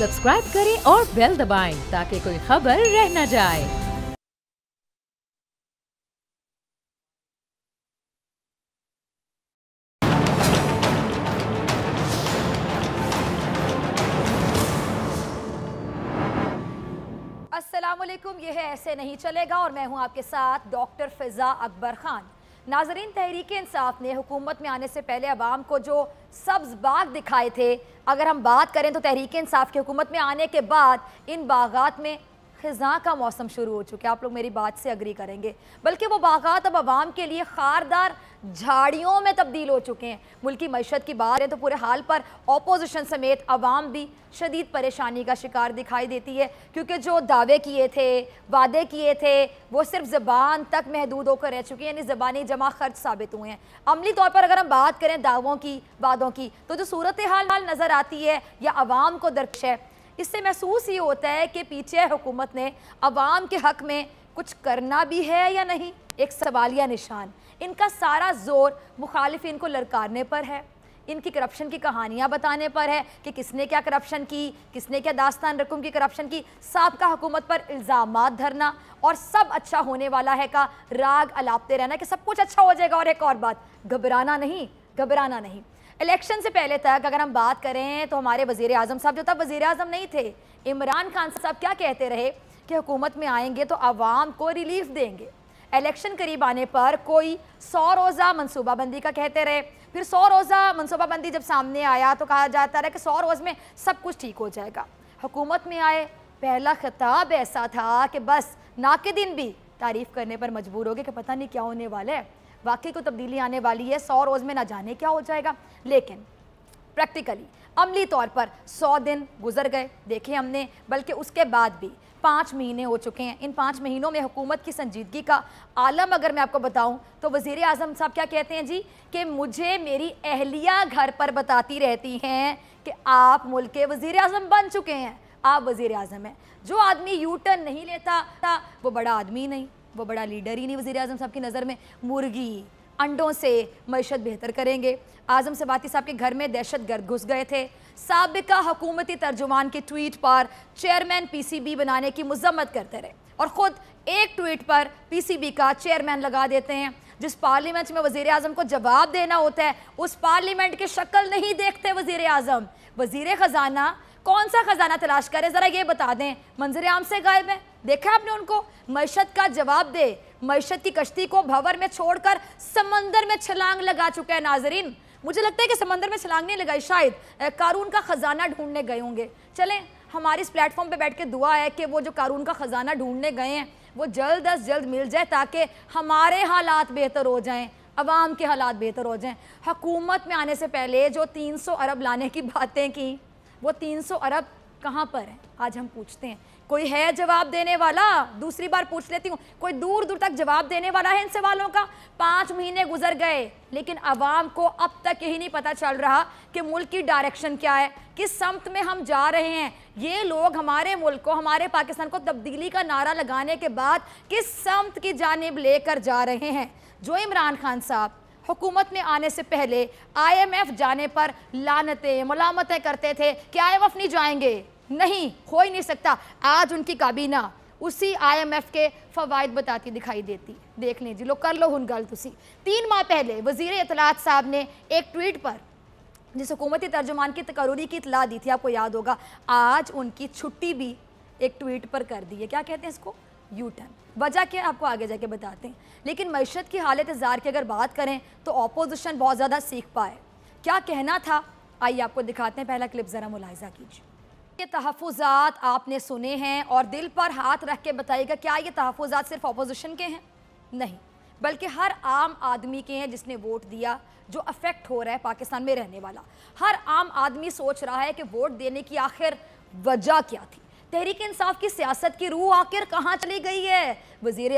Subscribe करें और bell दबाएं ताकि कोई खबर रह न जाए। अस्सलामुअलैकुम, ये है ऐसे नहीं चलेगा और मैं हूं आपके साथ डॉक्टर फिजा अकबर खान। नाजरीन, तहरीक इंसाफ ने हुकूमत में आने से पहले अवाम को जो सब्ज बाग दिखाए थे, अगर हम बात करें तो तहरीक इंसाफ की हुकूमत में आने के बाद इन बागात में ख़िज़ां का मौसम शुरू हो चुका है। आप लोग मेरी बात से अग्री करेंगे। बल्कि वो बागात अब आवाम के लिए खारदार झाड़ियों में तब्दील हो चुके हैं। मुल्की मईशत की बात है तो पूरे हाल पर अपोजिशन समेत आवाम भी शदीद परेशानी का शिकार दिखाई देती है, क्योंकि जो दावे किए थे, वादे किए थे, वो सिर्फ ज़बान तक महदूद होकर रह चुके हैं, यानी ज़बानी जमा खर्च साबित हुए हैं। अमली तौर पर अगर हम बात करें दावों की, वादों की, तो जो सूरत हाल नज़र आती है या आवाम को दरपेश है, इससे महसूस ये होता है कि पीछे हुकूमत ने अवाम के हक़ में कुछ करना भी है या नहीं, एक सवालिया निशान। इनका सारा जोर मुखालिफिन को ललकारने पर है, इनकी करप्शन की कहानियाँ बताने पर है कि किसने क्या करप्शन की, किसने क्या दास्तान रकम की करप्शन की, साबका हुकूमत पर इल्ज़ामात धरना और सब अच्छा होने वाला है का राग अलापते रहना कि सब कुछ अच्छा हो जाएगा। और एक और बात, घबराना नहीं, घबराना नहीं। इलेक्शन से पहले तक अगर हम बात करें तो हमारे वज़ीर आज़म साहब, जो तब वज़ीर आज़म नहीं थे, इमरान खान साहब, क्या कहते रहे कि हुकूमत में आएंगे तो आवाम को रिलीफ देंगे। इलेक्शन करीब आने पर कोई 100 रोज़ा मनसूबाबंदी का कहते रहे, फिर 100 रोज़ा मनसूबाबंदी जब सामने आया तो कहा जाता रहा कि 100 रोज़ में सब कुछ ठीक हो जाएगा। हुकूमत में आए, पहला खिताब ऐसा था कि बस नाक़िदीन भी तारीफ़ करने पर मजबूर हो गए कि पता नहीं क्या होने वाला है, वाकई को तब्दीली आने वाली है, 100 रोज़ में ना जाने क्या हो जाएगा। लेकिन प्रैक्टिकली, अमली तौर पर 100 दिन गुजर गए, देखे हमने, बल्कि उसके बाद भी 5 महीने हो चुके हैं। इन 5 महीनों में हुकूमत की संजीदगी का आलम अगर मैं आपको बताऊं तो वज़ीर आज़म साहब क्या कहते हैं जी, कि मुझे मेरी अहलिया घर पर बताती रहती हैं कि आप मुल्क के वज़ीर आज़म बन चुके हैं, आप वज़ीर आज़म हैं। जो आदमी यू टर्न नहीं लेता था वो बड़ा आदमी नहीं, वो बड़ा लीडर ही नहीं वज़ीर आज़म साहब की नज़र में। मुर्गी अंडों से मईशत बेहतर करेंगे। आज़म सबाती साहब के घर में दहशत गर्द घुस गए थे। साबिका हुकूमती तर्जुमान के ट्वीट पर चेयरमैन पीसीबी बनाने की मज़म्मत करते रहे और ख़ुद एक ट्वीट पर पीसीबी का चेयरमैन लगा देते हैं। जिस पार्लियामेंट में वज़ीर आज़म को जवाब देना होता है, उस पार्लियामेंट की शक्ल नहीं देखते वज़ीर आज़म। वज़ीर ख़जाना कौन सा खजाना तलाश करे, ज़रा ये बता दें। मंजर आम से गायब है, देखा आपने उनको। मईशत का जवाब दे, मईशत की कश्ती को भंवर में छोड़कर समंदर में छलांग लगा चुका है। नाजरीन, मुझे लगता है कि समंदर में छलांग नहीं लगाई, शायद कारून का खजाना ढूंढने गए होंगे। चलें, हमारी इस प्लेटफॉर्म पे बैठ के दुआ है कि वो जो कारून का खजाना ढूंढने गए हैं वो जल्द अज जल्द मिल जाए, ताकि हमारे हालात बेहतर हो जाएं, अवाम के हालात बेहतर हो जाएं। हुकूमत में आने से पहले जो 300 अरब लाने की बातें की, वो 300 अरब कहाँ पर है, आज हम पूछते हैं। कोई है जवाब देने वाला? दूसरी बार पूछ लेती हूँ, कोई दूर दूर तक जवाब देने वाला है इन सवालों का? 5 महीने गुजर गए, लेकिन आवाम को अब तक यही नहीं पता चल रहा कि मुल्क की डायरेक्शन क्या है, किस समत में हम जा रहे हैं। ये लोग हमारे मुल्क को, हमारे पाकिस्तान को तब्दीली का नारा लगाने के बाद किस समत की जानिब लेकर जा रहे हैं। जो इमरान खान साहब हुकूमत में आने से पहले IMF जाने पर लानतें मलामतें करते थे कि IMF नहीं जाएंगे, नहीं हो ही नहीं सकता, आज उनकी काबीना उसी IMF के फ़वाइद बताती दिखाई देती। देख लें जी, लो कर लो हुन गल तुसी। 3 माह पहले वज़ीर इत्तलात साहब ने एक ट्वीट पर जिस हुकूमती तर्जुमान की तकरूरी की इतला दी थी, आपको याद होगा, आज उनकी छुट्टी भी एक ट्वीट पर कर दी है। क्या कहते हैं इसको? U turn. वजह क्या, आपको आगे जाके बताते हैं। लेकिन मईशत की हालत ज़ार की अगर बात करें तो अपोजिशन बहुत ज़्यादा सीख पाए। क्या कहना था, आइए आपको दिखाते हैं। पहला क्लिप ज़रा मुलाहिज़ा कीजिए। ये तहफ़्फ़ुज़ात आपने सुने हैं और दिल पर हाथ रख के बताइएगा, क्या ये तहफ़्फ़ुज़ात सिर्फ अपोजिशन के हैं? नहीं, बल्कि हर आम आदमी के हैं जिसने वोट दिया, जो अफेक्ट हो रहा है पाकिस्तान में रहने वाला। हर आम आदमी सोच रहा है कि वोट देने की आखिर वजह क्या थी। तहरीक इंसाफ की सियासत की रूह आखिर कहाँ चली गई है? वज़ीर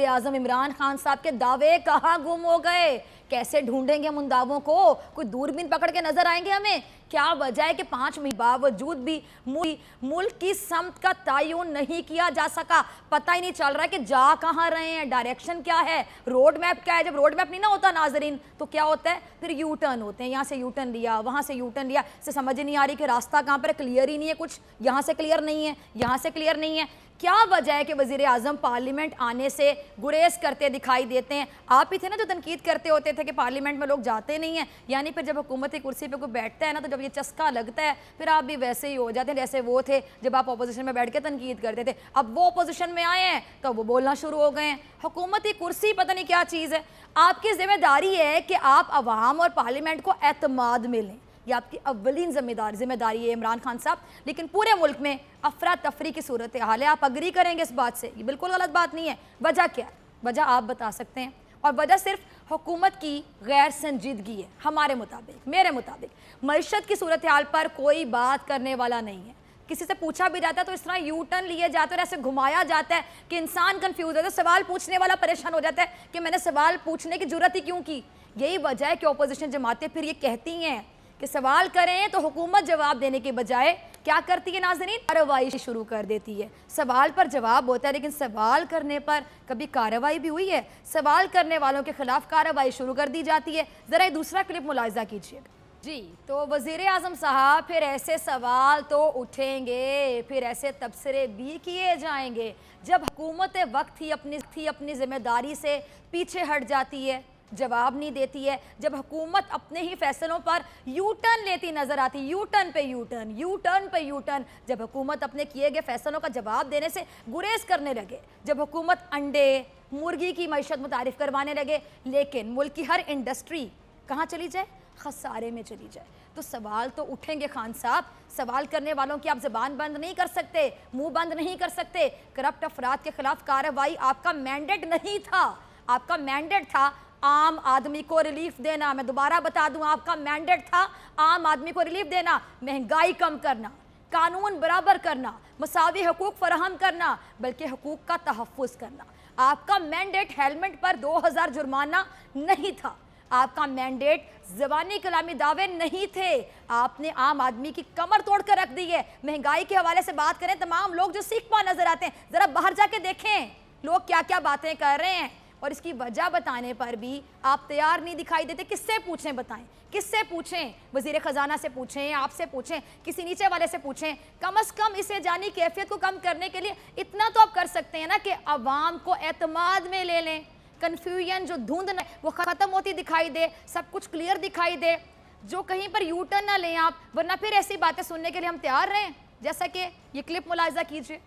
आज़म इमरान खान साहब के दावे कहाँ गुम हो गए? कैसे ढूंढेंगे हम उन दावों को? कोई दूरबीन पकड़ के नजर आएंगे हमें क्या वजह है कि 5 महीने बावजूद भी मुल्क की समत का तयन नहीं किया जा सका? पता ही नहीं चल रहा है कि जा कहाँ रहे हैं, डायरेक्शन क्या है, रोड मैप क्या है। जब रोड मैप नहीं ना होता नाजरीन, तो क्या होता है, फिर यू टर्न होते हैं, यहाँ से यू टर्न लिया, वहाँ से यू टर्न लिया, से समझ ही नहीं आ रही कि रास्ता कहाँ पर, क्लियर ही नहीं है, कुछ यहाँ से क्लियर नहीं है, यहाँ से क्लियर नहीं है। क्या वजह है कि वज़ीर आज़म पार्लियामेंट आने से गुरेज करते दिखाई देते हैं? आप ही थे ना जो तनकीद करते होते थे कि पार्लियामेंट में लोग जाते नहीं हैं, यानी फिर जब हुकूमत की कुर्सी पे कोई बैठता है ना, तो जब ये चस्का लगता है फिर आप भी वैसे ही हो जाते हैं जैसे वो थे जब आप अपोजिशन में बैठ के तनकीद करते थे। अब वो अपोजिशन में आए हैं तो वो बोलना शुरू हो गए हैं। हुकूमत की कुर्सी पता नहीं क्या चीज़ है। आपकी जिम्मेदारी है कि आप अवाम और पार्लियामेंट को एतमाद में लें, ये आपकी अव्वलीन जिम्मेदारी है इमरान खान साहब। लेकिन पूरे मुल्क में अफरा तफरी की सूरत हाल है। आप अग्री करेंगे इस बात से, ये बिल्कुल गलत बात नहीं है। वजह क्या है? वजह आप बता सकते हैं, और वजह सिर्फ हुकूमत की गैर संजीदगी है। हमारे मुताबिक, मेरे मुताबिक मईशत की सूरत हाल पर कोई बात करने वाला नहीं है। किसी से पूछा भी जाता है तो इस तरह यू टर्न लिए जाते हैं, ऐसे घुमाया जाता है कि इंसान कंफ्यूज होता है, सवाल पूछने वाला परेशान हो जाता है कि मैंने सवाल पूछने की जरूरत ही क्यों की। यही वजह है कि अपोजिशन जमातें फिर ये कहती हैं कि सवाल करें तो हुकूमत जवाब देने के बजाय क्या करती है नाज़रीन, कार्रवाई शुरू कर देती है। सवाल पर जवाब होता है लेकिन सवाल करने पर कभी कार्रवाई भी हुई है? सवाल करने वालों के खिलाफ कार्रवाई शुरू कर दी जाती है। ज़रा दूसरा क्लिप मुलाहिजा कीजिएगा जी। तो वज़ीर आज़म साहब, फिर ऐसे सवाल तो उठेंगे, फिर ऐसे तबसरे भी किए जाएंगे जब हुकूमत वक्त ही अपनी जिम्मेदारी से पीछे हट जाती है, जवाब नहीं देती है, जब हुकूमत अपने ही फैसलों पर यू टर्न लेती नजर आती, यू टर्न पे यू टर्न, यू टर्न पे यू टर्न, जब हुकूमत अपने किए गए फैसलों का जवाब देने से गुरेज करने लगे, जब हुकूमत अंडे मुर्गी की मईशत मुतारिफ करवाने लगे, लेकिन मुल्क की हर इंडस्ट्री कहाँ चली जाए, खसारे में चली जाए, तो सवाल तो उठेंगे खान साहब। सवाल करने वालों की आप ज़बान बंद नहीं कर सकते, मुंह बंद नहीं कर सकते। करप्ट अफराद के खिलाफ कार्रवाई आपका मैंडेट नहीं था, आपका मैंडेट था आम आदमी को रिलीफ देना। मैं दोबारा बता दूं, आपका मैंडेट था आम आदमी को रिलीफ देना, महंगाई कम करना, कानून बराबर करना, मसावी हकूक फराहम करना, बल्कि हकूक का तहफ़्फ़ुज़ करना। आपका मैंडेट हेलमेट पर 2000 जुर्माना नहीं था, आपका मैंडेट ज़बानी कलामी दावे नहीं थे। आपने आम आदमी की कमर तोड़ कर रख दी है। महंगाई के हवाले से बात करें, तमाम लोग जो सीख पा नजर आते हैं, ज़रा बाहर जाके देखें लोग क्या क्या बातें कर रहे हैं, और इसकी वजह बताने पर भी आप तैयार नहीं दिखाई देते। किससे पूछें, बताएं किससे पूछें? वज़ीर ख़जाना से पूछें, आपसे पूछें, किसी नीचे वाले से पूछें। कम से कम इसे जानी कैफियत को कम करने के लिए इतना तो आप कर सकते हैं ना कि अवाम को एतमाद में ले लें। कन्फ्यूजन, जो धुंध वो ख़त्म होती दिखाई दे, सब कुछ क्लियर दिखाई दे, जो कहीं पर यू टर्न ना लें आप, वरना फिर ऐसी बातें सुनने के लिए हम तैयार रहें। जैसा कि ये क्लिप मुलाहिजा कीजिए।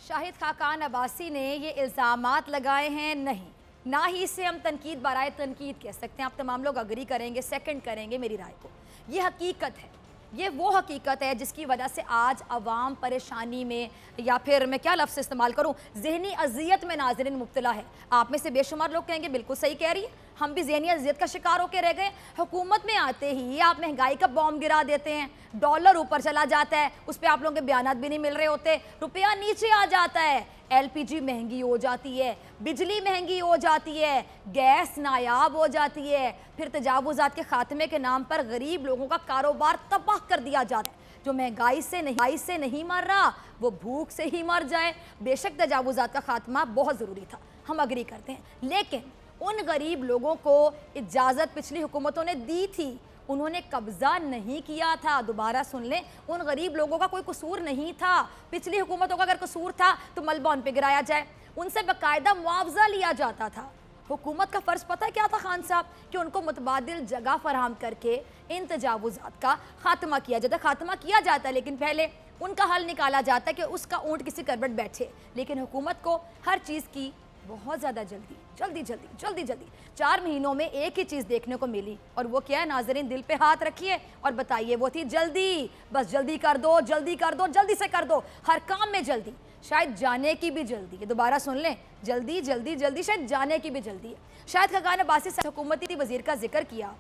शाहिद खाकान अब्बासी ने ये इल्ज़ामात लगाए हैं, नहीं ना ही इसे हम तनकीद बराए तनकीद कह सकते हैं। आप तमाम लोग अग्री करेंगे, सेकंड करेंगे मेरी राय को। ये हकीकत है, ये वो हकीकत है जिसकी वजह से आज अवाम परेशानी में, या फिर मैं क्या लफ्ज़ इस्तेमाल करूं, ज़हनी अजियत में नाज़रीन मुब्तला है। आप में से बेशुमार लोग कहेंगे बिल्कुल सही कह रही है, हम भी ज़हनी अजियत का शिकार होकर रह गए। हुकूमत में आते ही आप महंगाई का बॉम्ब गिरा देते हैं, डॉलर ऊपर चला जाता है, उस पर आप लोगों के बयानात भी नहीं मिल रहे होते, रुपया नीचे आ जाता है, LPG महंगी हो जाती है, बिजली महंगी हो जाती है, गैस नायाब हो जाती है, फिर तजावुज़ात के खात्मे के नाम पर गरीब लोगों का कारोबार तबाह कर दिया जाता है। जो महंगाई से नहीं मर रहा वो भूख से ही मर जाए। बेशक तजावुज़ात का खात्मा बहुत ज़रूरी था, हम अग्री करते हैं, लेकिन उन गरीब लोगों को इजाज़त पिछली हुकूमतों ने दी थी, उन्होंने कब्जा नहीं किया था। दोबारा सुन लें, उन गरीब लोगों का कोई कसूर नहीं था। पिछली हुकूमतों का अगर कसूर था तो मलबा उन पे गिराया जाए, उनसे बाकायदा मुआवजा लिया जाता था। हुकूमत का फ़र्ज़ पता क्या था खान साहब, कि उनको मुतबादिल जगह फराहम करके इन तजावुज़ात का खात्मा किया जाता। खात्मा किया जाता है लेकिन पहले उनका हल निकाला जाता है कि उसका ऊँट किसी करवट बैठे। लेकिन हुकूमत को हर चीज़ की बहुत ज़्यादा जल्दी 4 महीनों में एक ही चीज़ देखने को मिली, और वो क्या है नाज़रीन, दिल पे हाथ रखिए और बताइए, वो थी जल्दी। बस जल्दी कर दो, जल्दी से कर दो, हर काम में जल्दी, शायद जाने की भी जल्दी है। दोबारा सुन लें, जल्दी, शायद जाने की भी जल्दी है। शायद खाकान अब्बासी से हुकूमती वज़ीर का जिक्र किया,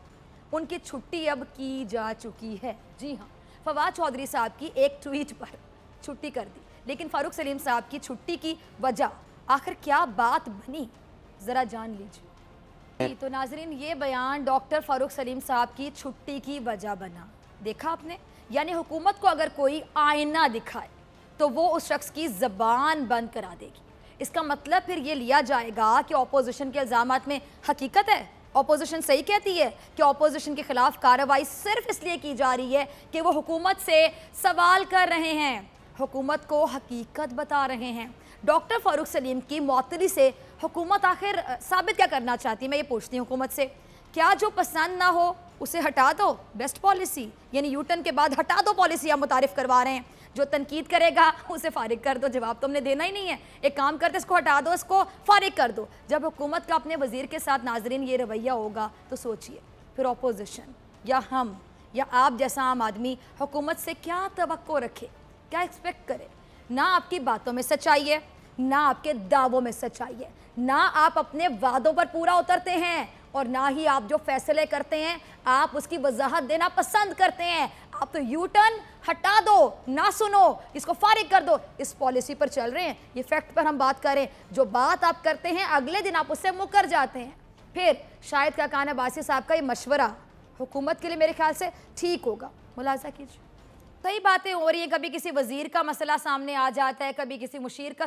उनकी छुट्टी अब की जा चुकी है। जी हाँ, फवाद चौधरी साहब की एक ट्वीट पर छुट्टी कर दी, लेकिन फ़ारूक सलीम साहब की छुट्टी की वजह आखिर क्या बात बनी, ज़रा जान लीजिए। तो नाजरीन, ये बयान डॉक्टर फ़ारूक सलीम साहब की छुट्टी की वजह बना। देखा आपने, यानी हुकूमत को अगर कोई आईना दिखाए तो वो उस शख्स की ज़बान बंद करा देगी। इसका मतलब फिर ये लिया जाएगा कि अपोजिशन के इल्ज़ामात में हकीकत है। अपोजिशन सही कहती है कि अपोजिशन के खिलाफ कार्रवाई सिर्फ इसलिए की जा रही है कि वो हुकूमत से सवाल कर रहे हैं, हुकूमत को हकीकत बता रहे हैं। डॉक्टर फारूक सलीम की मौतली से हुकूमत आखिर साबित क्या करना चाहती है? मैं ये पूछती हूँ हुकूमत से, क्या जो पसंद ना हो उसे हटा दो, बेस्ट पॉलिसी, यानी यूटर्न के बाद हटा दो पॉलिसी आप मुतारिफ करवा रहे हैं। जो तनकीद करेगा उसे फारिग कर दो, जवाब तो हमने देना ही नहीं है। एक काम करते इसको हटा दो, इसको फारिग कर दो। जब हुकूमत का अपने वजीर के साथ नाजरीन ये रवैया होगा तो सोचिए फिर अपोजिशन या हम या आप जैसा आम आदमी हुकूमत से क्या तवक्को रखे, क्या एक्सपेक्ट करे। ना आपकी बातों में सच्चाई है, ना आपके दावों में सच्चाई है, ना आप अपने वादों पर पूरा उतरते हैं, और ना ही आप जो फैसले करते हैं आप उसकी वजाहत देना पसंद करते हैं। आप तो यू टर्न हटा दो, ना सुनो, इसको फारिग कर दो, इस पॉलिसी पर चल रहे हैं। ये फैक्ट पर हम बात करें, जो बात आप करते हैं अगले दिन आप उससे मुकर जाते हैं। फिर शायद खाकान अब्बासी साहब का ये मशवरा हुकूमत के लिए मेरे ख्याल से ठीक होगा। मुलाजा कीजिए, कई बातें हो रही हैं, कभी किसी वज़ीर का मसला सामने आ जाता है, कभी किसी मुशीर का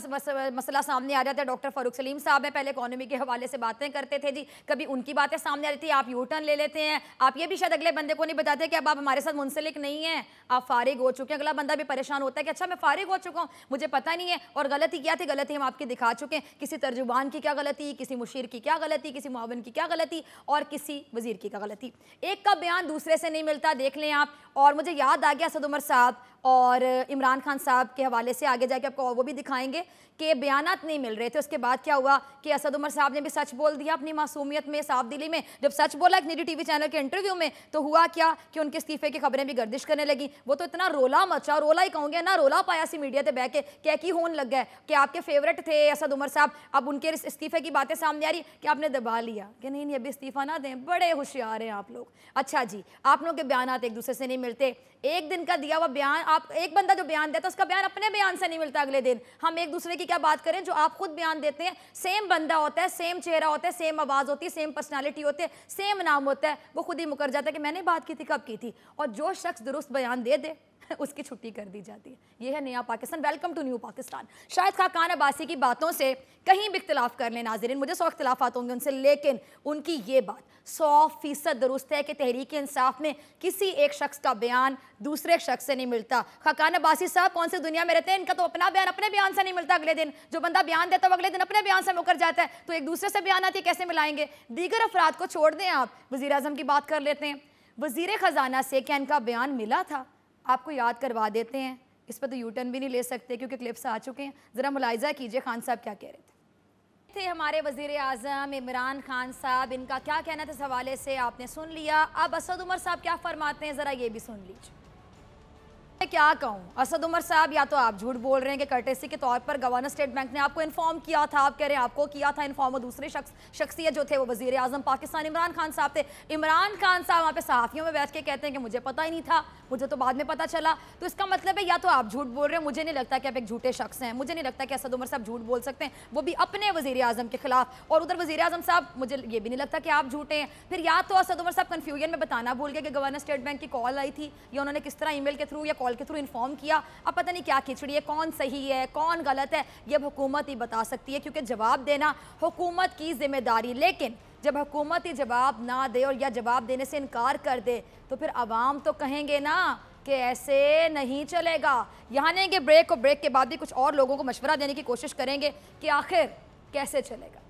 मसला सामने आ जाता है। डॉक्टर फारूक सलीम साहब है, पहले इकॉनमी के हवाले से बातें करते थे जी, कभी उनकी बातें सामने आ रही थी, आप यू टर्न ले लेते हैं। आप ये भी शायद अगले बंदे को नहीं बताते कि अब आप हमारे साथ मुंसलिक नहीं हैं, आप फारिग हो चुके हैं। अगला बंदा भी परेशान होता है कि अच्छा मैं फारिग हो चुका हूँ, मुझे पता नहीं है, और गलती क्या थी, गलती हम आपकी दिखा चुके हैं। किसी तर्जुबान की क्या गलती, किसी मुशीर की क्या गलती, किसी मुआविन की क्या गलती, और किसी वज़ीर की क्या गलती। एक का बयान दूसरे से नहीं मिलता, देख लें आप। और मुझे याद आ गया असद उमर साहब और इमरान खान साहब के हवाले से, आगे जाके आपको वो भी दिखाएंगे कि बयानात नहीं मिल रहे थे। उसके बाद क्या हुआ कि असद उमर साहब ने भी सच बोल दिया अपनी मासूमियत में, साफ दिली में। जब सच बोला एक निजी टीवी चैनल के इंटरव्यू में, तो हुआ क्या कि उनके इस्तीफे की खबरें भी गर्दिश करने लगी। वो तो इतना रोला मचा, रोला ही कहूँगे ना, रोला पाया सी मीडिया पे बह के क्या की होने लग गया कि आपके फेवरेट थे असद उमर साहब, अब उनके इस्तीफे की बातें सामने आ रही कि आपने दबा लिया कि नहीं अभी इस्तीफा ना दें। बड़े होशियार हैं आप लोग। अच्छा जी, आप लोगों के बयान एक दूसरे से नहीं मिलते। एक दिन का दिया हुआ बयान, आप एक बंदा जो बयान देता है उसका बयान अपने बयान से नहीं मिलता अगले दिन। हम एक दूसरे की क्या बात करें, जो आप खुद बयान देते हैं, सेम बंदा होता है, सेम चेहरा होता है, सेम आवाज़ होती है, सेम पर्सनालिटी होती है, सेम नाम होता है, वो खुद ही मुकर जाता है कि मैंने बात की थी, कब की थी। और जो शख्स दुरुस्त बयान दे दे उसकी छुट्टी कर दी जाती है। ये है नया Pakistan, welcome to new Pakistan. शायद खाकान अब्बासी की बातों से कहीं भी इख्तिलाफ कर लें नाज़रीन, मुझे 100 इख्तिलाफात होंगे उनसे, लेकिन उनकी ये बात 100% दुरुस्त है कि तहरीक इंसाफ में किसी एक शख्स का बयान दूसरे शख्स से नहीं मिलता। खाकान अब्बासी साहब कौन सी दुनिया में रहते हैं, इनका तो अपना बयान अपने बयान से नहीं मिलता। अगले दिन जो बंदा बयान देता है वो अगले दिन अपने बयान से मुकर जाता है, तो एक दूसरे से बयान आती कैसे मिलाएंगे। दीगर अफराद को छोड़ दें, आप वज़ीर आज़म की बात कर लेते हैं। वज़ीर ख़जाना से क्या इनका बयान मिला था? आपको याद करवा देते हैं, इस पर तो यू टर्न भी नहीं ले सकते क्योंकि क्लिप्स आ चुके हैं। ज़रा मुलाहिज़ा कीजिए खान साहब क्या कह रहे थे। हमारे वज़ीर आज़म इमरान खान साहब, इनका क्या कहना था इस हवाले से आपने सुन लिया। अब असद उमर साहब क्या फरमाते हैं, ज़रा ये भी सुन लीजिए। क्या कहूँ, असद उमर साहब या तो आप झूठ बोल रहे हैं कि कर्टेसी के तौर पर गवर्नर स्टेट बैंक ने आपको इन्फॉर्म किया था, आप कह रहे हैं आपको किया था इन्फॉर्म, और दूसरे शख्सियत जो थे वो वज़ीर आज़म पाकिस्तान इमरान खान साहब थे। इमरान खान साहब वहाँ पे सहाफ़ियों में बैठ के कहते हैं कि मुझे पता ही नहीं था, मुझे तो बाद में पता चला। तो इसका मतलब है या तो आप झूठ बोल रहे हैं, मुझे नहीं लगता कि आप एक झूठे शख्स हैं, मुझे नहीं लगता कि असद उमर साहब झूठ बोल सकते हैं, वो भी अपने वज़ीर आज़म के खिलाफ। और उधर वज़ीर आज़म साहब, मुझे ये भी नहीं लगता कि आप झूठे हैं। फिर या तो असद उमर साहब कन्फ्यूजन में बताना भूल गए कि गवर्नर स्टेट बैंक की कॉल आई थी, या उन्होंने किस तरह ईमेल के थ्रू या कॉल के थ्रू इन्फॉर्म किया। अब पता नहीं क्या खिचड़ी है, कौन सही है कौन गलत है, ये हुकूमत ही बता सकती है, क्योंकि जवाब देना हुकूमत की जिम्मेदारी। लेकिन जब हुकूमत ही जवाब ना दे और या जवाब देने से इनकार कर दे तो फिर आवाम तो कहेंगे ना कि ऐसे नहीं चलेगा। यहाँ लेंगे ब्रेक, और ब्रेक के बाद भी कुछ और लोगों को मशवरा देने की कोशिश करेंगे कि आखिर कैसे चलेगा।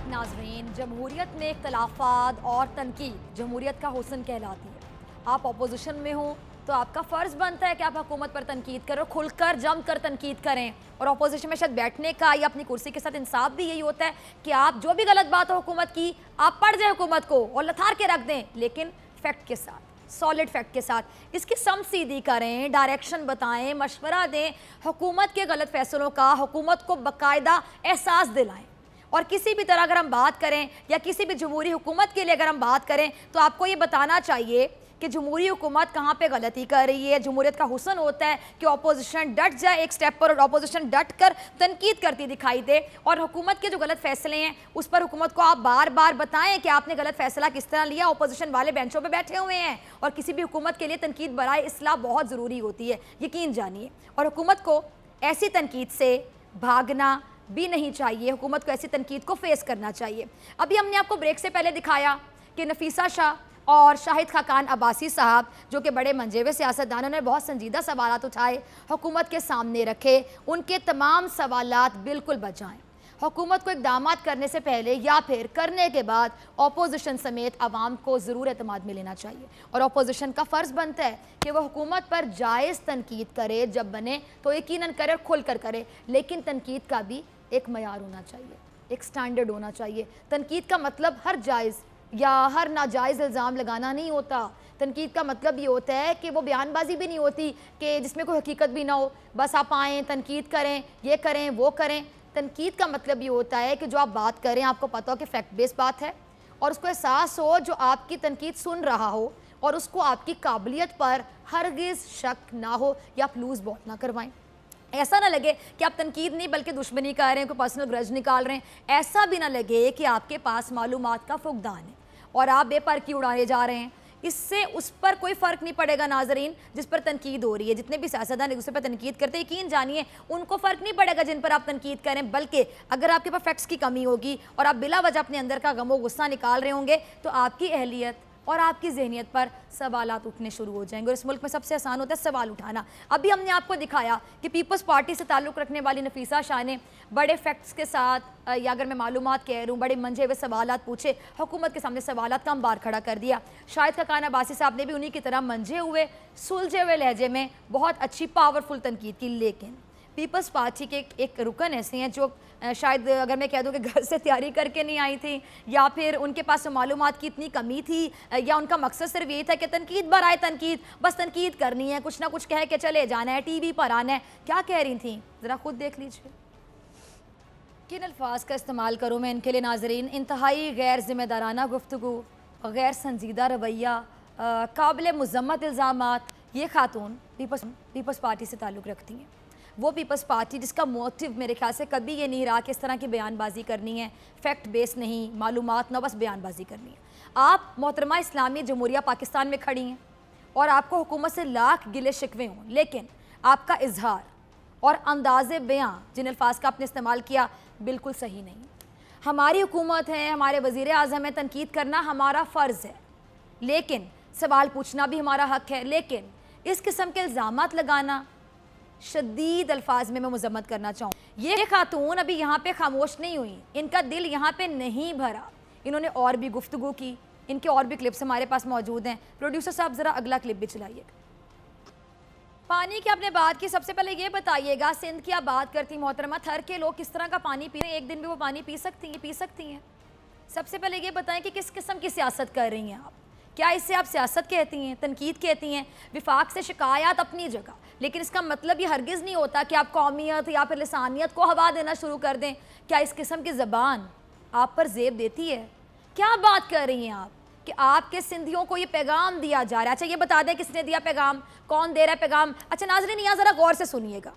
नाज़रीन, जमहूरियत में इख्तिलाफात और तनकीद जमहूरियत का हुस्न कहलाती है। आप अपोजिशन में हो तो आपका फ़र्ज़ बनता है कि आप हुकूमत पर तनकीद करो, खुलकर जमकर तनकीद करें। और अपोजिशन में शायद बैठने का या अपनी कुर्सी के साथ इंसाफ भी यही होता है कि आप जो भी गलत बात हो हुकूमत की, आप पढ़ जाए हुकूमत को और लथार के रख दें, लेकिन फैक्ट के साथ, सॉलिड फैक्ट के साथ इसकी समसीधी करें, डायरेक्शन बताएं, मशवरा दें, हुकूमत के गलत फैसलों का हुकूमत को बाकायदा एहसास दिलाएं। और किसी भी तरह अगर हम बात करें या किसी भी जमहूरी हुकूमत के लिए अगर हम बात करें तो आपको ये बताना चाहिए کہ جمہوری حکومت کہاں پہ غلطی کر رہی ہے. جمہوریت کا حسن ہوتا ہے کہ اپوزیشن ڈٹ جائے ایک سٹیپ پر اور اپوزیشن ڈٹ کر تنقید کرتی دکھائی دے, اور حکومت کے جو غلط فیصلے ہیں اس پر حکومت کو آپ بار بار بتائیں کہ آپ نے غلط فیصلہ کس طرح لیا. اپوزیشن والے بینچوں پہ بیٹھے ہوئے ہیں اور کسی بھی حکومت کے لیے تنقید برائے اصلاح بہت ضروری ہوتی ہے, یقین جانیے. اور حکومت کو ایسی تنقید سے بھاگنا بھی نہیں چاہیے, حکومت کو ایسی تنقید کو فیس کرنا چاہیے. ابھی ہم نے آپ کو بریک سے پہلے دکھایا کہ نفیسہ شاہ اور شاہد خاقان عباسی صاحب جو کہ بڑے منجے ہوئے سیاستدانوں نے بہت سنجیدہ سوالات اٹھائے, حکومت کے سامنے رکھے, ان کے تمام سوالات بالکل بجائیں. حکومت کو اقدامات کرنے سے پہلے یا پھر کرنے کے بعد اپوزیشن سمیت عوام کو ضرور اعتماد میں لینا چاہیے, اور اپوزیشن کا فرض بنتا ہے کہ وہ حکومت پر جائز تنقید کرے, جب بنے تو یقیناً کرے اور کھل کر کرے, لیکن تنقید کا بھی ایک معیار ہونا چاہیے, ایک سٹینڈرڈ ہونا چاہیے. تنقید کا مطلب ہر جائز یا ہر ناجائز الزام لگانا نہیں ہوتا. تنقید کا مطلب یہ ہوتا ہے کہ وہ بیان بازی بھی نہیں ہوتی کہ جس میں کوئی حقیقت بھی نہ ہو, بس آپ آئیں تنقید کریں, یہ کریں وہ کریں. تنقید کا مطلب یہ ہوتا ہے کہ جو آپ بات کریں آپ کو پتہ ہو کہ فیکٹ بیس بات ہے, اور اس کو احساس ہو جو آپ کی تنقید سن رہا ہو, اور اس کو آپ کی قابلیت پر ہرگز شک نہ ہو, یا آپ لوز بال نہ کروائیں. ایسا نہ لگے کہ آپ تنقید نہیں بلکہ دشمنی کر رہے ہیں, کوئی پرسنل گرج نکال رہے ہیں. ایسا بھی نہ لگے کہ آپ کے پاس معلومات کا فقدان ہے اور آپ بے پر کی اڑانے جا رہے ہیں. اس سے اس پر کوئی فرق نہیں پڑے گا ناظرین جس پر تنقید ہو رہی ہے. جتنے بھی سیاستدان ایک دوسرے پر تنقید کرتے ہیں, یقین جانیے ان کو فرق نہیں پڑے گا جن پر آپ تنقید کریں, بلکہ اگر آپ کے پاس فیکٹس کی کمی ہوگی اور آپ بلا وجہ اپنے اندر کا غم و غصہ نکال رہے ہوں گے تو آپ کی اہلیت اور آپ کی ذہنیت پر سوالات اٹھنے شروع ہو جائیں گے. اور اس ملک میں سب سے آسان ہوتا ہے سوال اٹھانا. ابھی ہم نے آپ کو دکھایا کہ پیپلز پارٹی سے تعلق رکھنے والی نفیسہ شاہ نے بڑے فیکٹس کے ساتھ, یا اگر میں معلومات کہہ رہا ہوں, بڑے منجے ہوئے سوالات پوچھے, حکومت کے سامنے سوالات کا انبار کھڑا کر دیا. شاہد خاقان عباسی صاحب نے بھی انہی کی طرح منجے ہوئے سلجھے ہوئے لہجے میں بہت اچھی پاورفل تنقید کی. لیکن پیپلز پارٹی کے ایک رکن ایسے ہیں جو شاید اگر میں کہہ دوں کہ گھر سے تیاری کر کے نہیں آئی تھی, یا پھر ان کے پاس معلومات کی اتنی کمی تھی, یا ان کا مقصد صرف یہی تھا کہ تنقید برائے تنقید, بس تنقید کرنی ہے, کچھ نہ کچھ کہہ کے چلے جانا ہے, ٹی وی پر آنا ہے. کیا کہہ رہی تھیں ذرا خود دیکھ لیجیے. کن الفاظ کا استعمال کروں میں ان کے لیے ناظرین؟ انتہائی غیر ذمہ دارانہ گفتگو, غیر سنجیدہ رویہ, قابل مذمت الزامات. یہ خاتون پیپلز پارٹی سے تعلق رکھتی ہیں, وہ پیپلز پارٹی جس کا موٹیو میرے خیال سے کبھی یہ نہیں رہا کہ اس طرح کی بیان بازی کرنی ہے, فیکٹ بیس نہیں, معلومات نہ, بس بیان بازی کرنی ہے. آپ محترمہ اسلامی جمہوریہ پاکستان میں کھڑی ہیں اور آپ کو حکومت سے لاکھ گلے شکوے ہوں, لیکن آپ کا اظہار اور انداز بیاں جن الفاظ کا آپ نے استعمال کیا بالکل صحیح نہیں. ہماری حکومت ہے, ہمارے وزیر اعظم ہے, تنقید کرنا ہمارا فرض ہے, لیکن سوال پوچھنا بھی ہمارا حق ہے. لیکن اس قسم کے الزامات لگانا شدید الفاظ میں مذمت کرنا چاہوں. یہ خاتون ابھی یہاں پہ خاموش نہیں ہوئی, ان کا دل یہاں پہ نہیں بھرا, انہوں نے اور بھی گفتگو کی. ان کے اور بھی کلپس ہمارے پاس موجود ہیں. پروڈیوسر صاحب ذرا اگلا کلپ بھی چلائیے. پانی کی آپ نے بات کی, سب سے پہلے یہ بتائیے گا سندھ کی آپ بات کرتی محترمہ, تھر کے لوگ کس طرح کا پانی پی رہے ہیں, ایک دن بھی وہ پانی پی سکتی ہیں. سب سے پہلے یہ بتائیں کہ کس قسم کی سیاست کر رہی ہیں آپ. کیا اس سے آپ سیاست کہتی ہیں, تنقید کہتی ہیں؟ وفاق سے شکایات اپنی جگہ, لیکن اس کا مطلب یہ ہرگز نہیں ہوتا کہ آپ قومیت یا پھر لسانیت کو ہوا دینا شروع کر دیں. کیا اس قسم کی زبان آپ پر زیب دیتی ہے؟ کیا بات کر رہی ہیں آپ کہ آپ کے سندھیوں کو یہ پیغام دیا جا رہا ہے؟ اچھا یہ بتا دیں کس نے دیا پیغام, کون دے رہا ہے پیغام؟ اچھا ناظرین یہاں ذرا غور سے سنیے گا,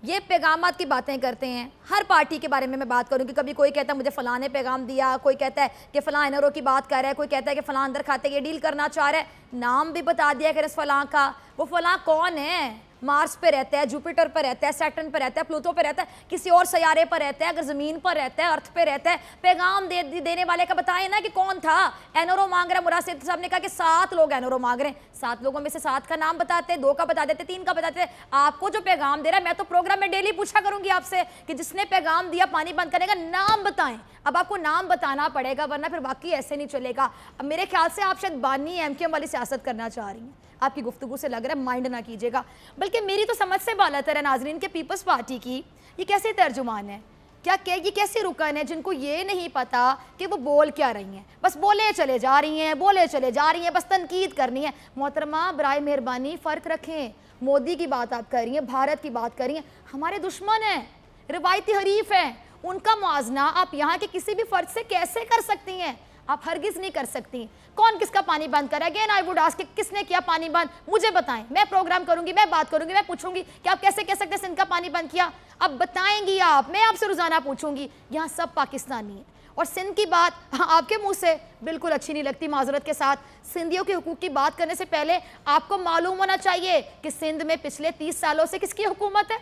یہ پیغامات کی باتیں کرتے ہیں. ہر پارٹی کے بارے میں بات کروں کہ کبھی کوئی کہتا ہے مجھے فلاں نے پیغام دیا, کوئی کہتا ہے کہ فلاں NRO کی بات کر رہا ہے, کوئی کہتا ہے کہ فلاں اندر کھاتے یہ ڈیل کرنا چاہ رہا ہے. نام بھی بتا دیا کہ اس فلاں کا, وہ فلاں کون ہے؟ مارس پہ رہتا ہے, جوپیٹر پہ رہتا ہے, سیٹرن پہ رہتا ہے, پلوٹو پہ رہتا ہے, کسی اور سیارے پر رہتا ہے, اگر زمین پر رہتا ہے, ارتھ پہ رہتا ہے. پیغام دینے والے کا بتائیں نا کہ کون تھا. NRO مانگ رہا ہے, مراد سید صاحب نے کہا کہ 7 لوگ NRO مانگ رہے ہیں. 7 لوگوں میں سے 7 کا نام بتاتے, 2 کا بتا دیتے, 3 کا بتاتے. آپ کو جو پیغام دے رہا ہے, میں تو پروگرام میں ڈیلی پوچھا کروں گی آپ سے کہ جس نے پیغام دیا پانی بند کرنے کا نام بتائیں. اب آپ کو نام بتانا پڑے گا ورنہ پھر واقعی ایسے نہیں چلے گا. اب میرے خیال سے آپ شاید بانی MKM والی سیاست کرنا چاہ رہی ہیں, آپ کی گفتگو سے لگ رہا ہے, مائنڈ نہ کیجیے گا. بلکہ میری تو سمجھ سے بالاتر ہے ناظرین کہ پیپلز پارٹی کی یہ کیسے ترجمان ہے, کیا کہ یہ کیسے رکن ہے جن کو یہ نہیں پتا کہ وہ بول کیا رہی ہیں, بس بولے چلے جا رہی ہیں, بس تنقید کرنی ہے. محترمہ برائے مہربانی فرق رکھیں. مودی کی بات آپ کر رہی ہیں, بھارت کی بات کر رہی ہیں, ہمارے دشمن ہیں, روایتی حریف ہیں, ان کا موازنہ آپ یہاں کے کسی بھی فرد سے کیسے کر سکتی ہیں؟ آپ ہرگز نہیں کر سکتی. کون کس کا پانی بند کرا؟ اگین آئی ووڈ آسک کہ کس نے کیا پانی بند؟ مجھے بتائیں, میں پروگرام کروں گی, میں بات کروں گی, میں پوچھوں گی کہ آپ کیسے کہہ سکتے ہیں سندھ کا پانی بند کیا؟ اب بتائیں گی آپ, میں آپ سے روزانہ پوچھوں گی. یہاں سب پاکستانی ہیں اور سندھ کی بات آپ کے منہ سے بالکل اچھی نہیں لگتی. معذرت کے ساتھ, سندھیوں کے حقوق کی بات کرنے سے پہلے آپ کو معلوم ہونا چاہیے کہ سندھ میں پچھلے 30 سالوں سے کس کی حکومت ہے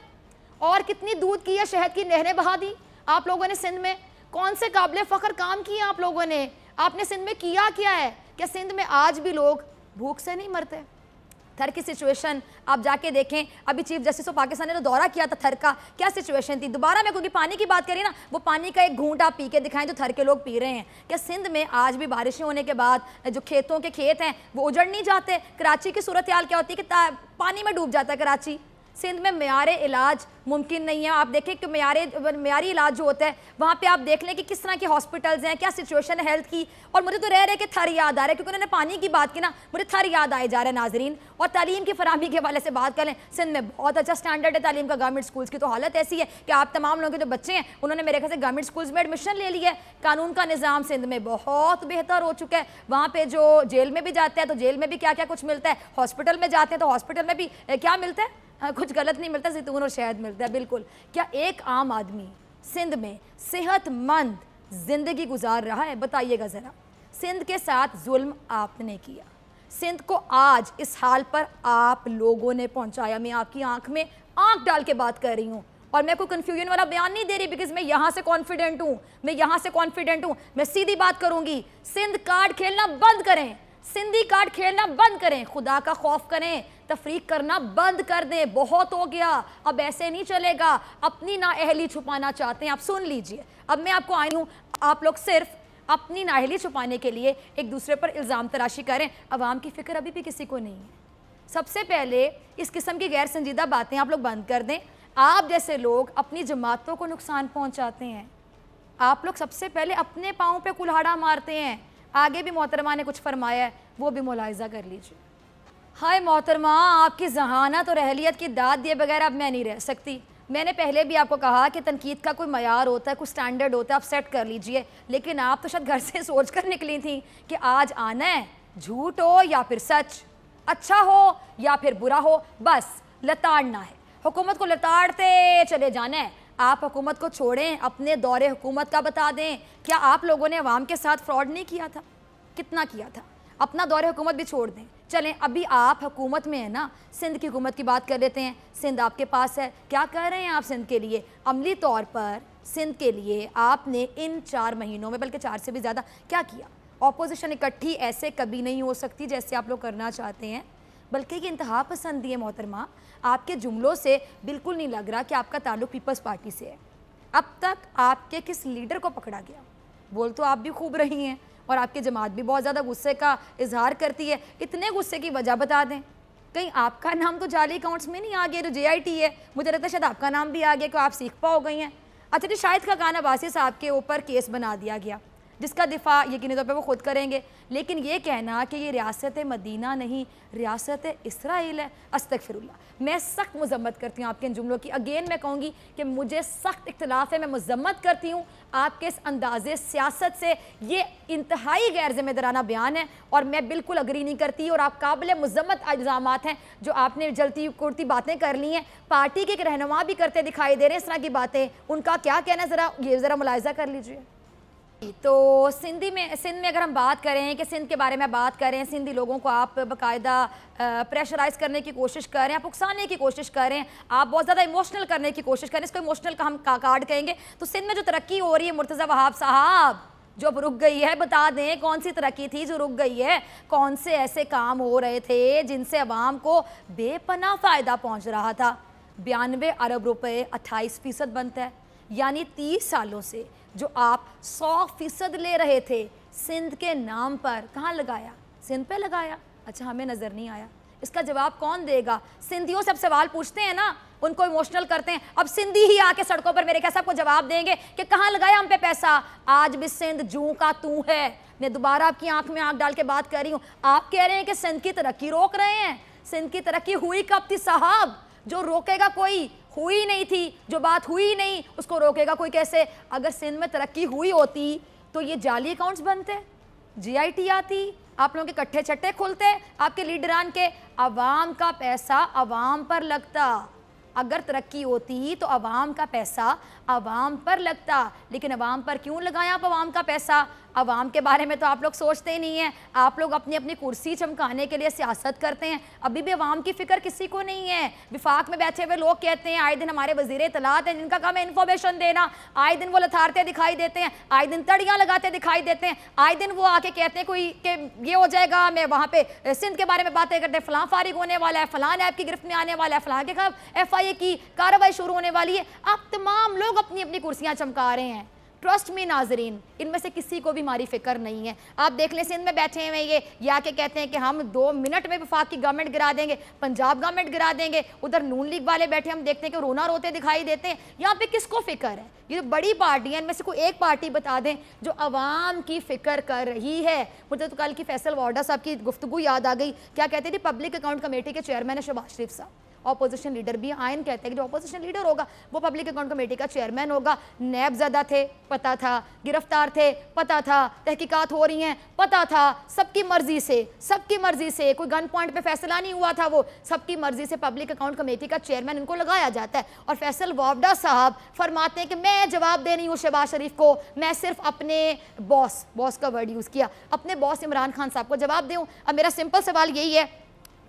اور کتنی دودھ کی یا شہد کی نہریں بہا دی آپ لوگوں نے سندھ میں. کون سے قابل فخر کام کیے آپ لوگوں نے؟ آپ نے سندھ میں کیا ہے؟ کیا سندھ میں آج بھی لوگ بھوک سے نہیں مرتے؟ تھر کی سچویشن آپ جا کے دیکھیں. ابھی چیف جسٹس آف پاکستان نے تو دورہ کیا تھا تھر کا, کیا سچویشن تھی. دوبارہ میں کیونکہ پانی کی بات کری نا, وہ پانی کا ایک گھونٹ آپ پی کے دکھائیں جو تھر کے لوگ پی رہے ہیں. کیا سندھ میں آج بھی بارشیں ہونے کے بعد جو کھیتوں کے کھیت ہیں وہ اجڑ نہیں جاتے؟ کراچی کی صورتحال کیا ہوتی ہے کہ پانی میں ڈوب جاتا ہے کراچی. سندھ میں معیار علاج ممکن نہیں ہے. آپ دیکھیں کہ معیاری علاج جو ہوتا ہے وہاں پہ آپ دیکھ لیں کہ کس طرح کے ہاسپٹلز ہیں, کیا سچویشن ہے ہیلتھ کی. اور مجھے تو رہ کے تھر یاد آ رہا ہے کیونکہ انہوں نے پانی کی بات کی نا, مجھے تھر یاد آئے جا رہا ہے ناظرین. اور تعلیم کی فراہمی کے حوالے سے بات کریں, سندھ میں بہت اچھا سٹینڈرڈ ہے تعلیم کا. گورنمنٹ اسکولس کی تو حالت ایسی ہے کہ آپ تمام لوگوں کے جو بچے ہیں انہوں نے میرے خیال سے گورنمنٹ اسکولس میں ایڈمیشن لے لی ہے. قانون کا نظام سندھ میں بہت بہتر ہو چکا ہے. وہاں پہ جو جیل میں بھی جاتے ہیں تو جیل میں بھی کیا کیا کچھ ملتا ہے, ہاسپٹل میں جاتے ہیں تو ہاسپٹل میں بھی کیا ملتا ہے, کچھ غلط نہیں ملتا, زیتون اور شہد ملتا ہے. بالکل. کیا ایک عام آدمی سندھ میں صحت مند زندگی گزار رہا ہے؟ بتائیے گا ذرا. سندھ کے ساتھ ظلم آپ نے کیا, سندھ کو آج اس حال پر آپ لوگوں نے پہنچایا. میں آپ کی آنکھ میں آنکھ ڈال کے بات کر رہی ہوں اور میں کوئی کنفیوژن والا بیان نہیں دے رہی بیکاز میں یہاں سے کانفیڈنٹ ہوں. میں سیدھی بات کروں گی. سندھ کارڈ کھیلنا بند کریں, سندھی کارڈ کھیلنا بند کریں, خدا کا خوف کریں, تفریق کرنا بند کر دیں. بہت ہو گیا, اب ایسے نہیں چلے گا. اپنی نااہلی چھپانا چاہتے ہیں آپ, سن لیجئے. اب میں آپ کو آئی ہوں, آپ لوگ صرف اپنی نااہلی چھپانے کے لیے ایک دوسرے پر الزام تراشی کریں. عوام کی فکر ابھی بھی کسی کو نہیں ہے. سب سے پہلے اس قسم کی غیر سنجیدہ باتیں آپ لوگ بند کر دیں. آپ جیسے لوگ اپنی جماعتوں کو نقصان پہنچاتے ہیں. آپ لوگ سب سے پہلے اپنے پاؤں پہ کلہاڑا مارتے ہیں. آگے بھی محترمہ نے کچھ فرمایا ہے, وہ بھی ملاحظہ کر لیجیے. ہائے محترمہ, آپ کی ذہانت اور اہلیت کی داد دیے بغیر اب میں نہیں رہ سکتی. میں نے پہلے بھی آپ کو کہا کہ تنقید کا کوئی معیار ہوتا ہے, کوئی سٹینڈرڈ ہوتا ہے, آپ سیٹ کر لیجئے. لیکن آپ تو شاید گھر سے سوچ کر نکلی تھیں کہ آج آنا ہے, جھوٹ ہو یا پھر سچ, اچھا ہو یا پھر برا ہو, بس لتاڑنا ہے. حکومت کو لتاڑتے چلے جانا ہے. آپ حکومت کو چھوڑیں, اپنے دور حکومت کا بتا دیں. کیا آپ لوگوں نے عوام کے ساتھ فراڈ نہیں کیا تھا؟ کتنا کیا تھا؟ اپنا دور حکومت بھی چھوڑ دیں. چلیں ابھی آپ حکومت میں ہیں نا, سندھ کی حکومت کی بات کر لیتے ہیں. سندھ آپ کے پاس ہے, کیا کر رہے ہیں آپ سندھ کے لیے؟ عملی طور پر سندھ کے لیے آپ نے ان 4 مہینوں میں, بلکہ 4 سے بھی زیادہ, کیا کیا؟ اپوزیشن اکٹھی ایسے کبھی نہیں ہو سکتی جیسے آپ لوگ کرنا چاہتے ہیں, بلکہ یہ انتہا پسندی ہے محترمہ. آپ کے جملوں سے بالکل نہیں لگ رہا کہ آپ کا تعلق پیپلز پارٹی سے ہے. اب تک آپ کے کس لیڈر کو پکڑا گیا؟ بول تو آپ بھی خوب رہی ہیں اور آپ کی جماعت بھی بہت زیادہ غصے کا اظہار کرتی ہے. اتنے غصے کی وجہ بتا دیں. کہیں آپ کا نام تو جعلی اکاؤنٹس میں نہیں آ گیا جو JIT ہے؟ مجھے لگتا ہے شاید آپ کا نام بھی آ گیا کہ آپ سیکھ پا ہو گئی ہیں. اچھا جی, شاہد خاقان عباسی صاحب کے اوپر کیس بنا دیا گیا جس کا دفاع یقینی طور پہ وہ خود کریں گے. لیکن یہ کہنا کہ یہ ریاست مدینہ نہیں, ریاست اسرائیل ہے, استغفر اللہ. میں سخت مذمت کرتی ہوں آپ کے ان جملوں کی. اگین میں کہوں گی کہ مجھے سخت اختلاف ہے, میں مذمت کرتی ہوں آپ کے اس انداز سیاست سے. یہ انتہائی غیر ذمہ دارانہ بیان ہے اور میں بالکل اگری نہیں کرتی. اور آپ قابل مذمت الزامات ہیں جو آپ نے جلتی کرتی باتیں کر لی ہیں. پارٹی کے ایک رہنما بھی کرتے دکھائی دے رہے ہیں اس طرح کی باتیں. ان کا کیا کہنا ہے ذرا ملاحظہ کر لیجیے. تو سندھ میں اگر ہم بات کریں کہ سندھ کے بارے میں بات کریں, سندھی لوگوں کو آپ باقاعدہ پریشرائز کرنے کی کوشش کر رہے ہیں, آپ اکسانے کی کوشش کر رہے ہیں, آپ بہت زیادہ ایموشنل کرنے کی کوشش کر رہے ہیں. اس کو ایموشنل کا ہم کارڈ کہیں گے. تو سندھ میں جو ترقی ہو رہی ہے مرتضیٰ وہاب صاحب, جو اب رک گئی ہے, بتا دیں کون سی ترقی تھی جو رک گئی ہے؟ کون سے ایسے کام ہو رہے تھے جن سے عوام کو بے پناہ فائدہ پہنچ رہا تھا؟ 92 ارب روپے 28% بنتا ہے. یعنی 30 سالوں سے جو آپ 100% لے رہے تھے سندھ کے نام پر, کہاں لگایا؟ سندھ پہ لگایا. اچھا, ہمیں نظر نہیں آیا. اس کا جواب کون دے گا؟ سندھیوں سے اب سوال پوچھتے ہیں نا, ان کو ایموشنل کرتے ہیں. اب سندھی ہی آ کے سڑکوں پر میرے سب کو جواب دیں گے کہ کہاں لگایا ہم پہ پیسہ. آج بھی سندھ جوں کا توں ہے. میں دوبارہ آپ کی آنکھ میں آنکھ ڈال کے بات کر رہی ہوں. آپ کہہ رہے ہیں کہ سندھ کی ترقی روک رہے ہیں. سندھ کی ترقی ہوئی کب تھی صاحب؟ جو روکے گا کوئی, ہوئی نہیں تھی. جو بات ہوئی نہیں اس کو روکے گا کوئی کیسے؟ اگر سندھ میں ترقی ہوئی ہوتی تو یہ جعلی اکاؤنٹس بنتے, GIT आती, आप लोगों के कट्ठे छट्टे खुलते, आपके लीडरान के, अवाम का पैसा अवाम पर लगता। अगर तरक्की होती तो अवाम का पैसा अवाम पर लगता, लेकिन अवाम पर क्यों लगाया आप अवाम का पैसा? अवाम के बारे में तो आप लोग सोचते ही नहीं हैं। आप लोग अपनी अपनी कुर्सी चमकाने के लिए सियासत करते हैं। अभी भी अवाम की फ़िक्र किसी को नहीं है। विफाक में बैठे हुए लोग कहते हैं, आए दिन हमारे वज़ीर इत्तलात हैं जिनका काम है इन्फॉर्मेशन देना, आए दिन वो लथारते दिखाई देते हैं, आए दिन तड़ियाँ लगाते दिखाई देते हैं, आए दिन वो आके कहते हैं कोई कि ये हो जाएगा, मैं वहाँ पे सिंध के बारे में बातें करते हैं, फ़लाँ फारिग होने वाला है, फ़लाँ ऐप की गिरफ्त में आने वाला है, फ़लाँ के खिलाफ FIA की कार्रवाई शुरू होने वाली है। आप तमाम लोग अपनी अपनी कुर्सियाँ चमका रहे हैं। ट्रस्ट में नाजरीन, इनमें से किसी को भी हमारी फिक्र नहीं है। आप देख लें, सिंध में बैठे हुए ये आके कहते हैं कि हम 2 मिनट में वफाक की गवर्नमेंट गिरा देंगे, पंजाब गवर्नमेंट गिरा देंगे। उधर नून लीग वाले बैठे, हम देखते हैं कि रोना रोते दिखाई देते हैं। यहाँ पे किसको फिक्र है? ये जो बड़ी पार्टी है, इनमें से कोई एक पार्टी बता दें जो अवाम की फ़िक्र कर रही है। मुझे तो कल की फैसल वार्डा साहब की गुफ्तगू याद आ गई। क्या कहते थे? पब्लिक अकाउंट कमेटी के चेयरमैन है शहबाज शरीफ साहब, ऑपोजिशन लीडर भी। आयन कहते हैं कि जो ऑपोजिशन लीडर होगा वो पब्लिक अकाउंट कमेटी का चेयरमैन होगा। नैब ज़दा थे, पता था, गिरफ्तार थे, पता था, तहकीकात हो रही हैं, पता था, सबकी मर्जी से कोई गन पॉइंट पे फैसला नहीं हुआ था, वो सबकी मर्जी से पब्लिक अकाउंट कमेटी का चेयरमैन इनको लगाया जाता है। और फैसल वावडा साहब फरमाते हैं कि मैं जवाब दे रही हूँ शहबाज शरीफ को, मैं सिर्फ अपने बॉस का वर्ड यूज़ किया, अपने बॉस इमरान खान साहब को जवाब दूँ। अब मेरा सिंपल सवाल यही है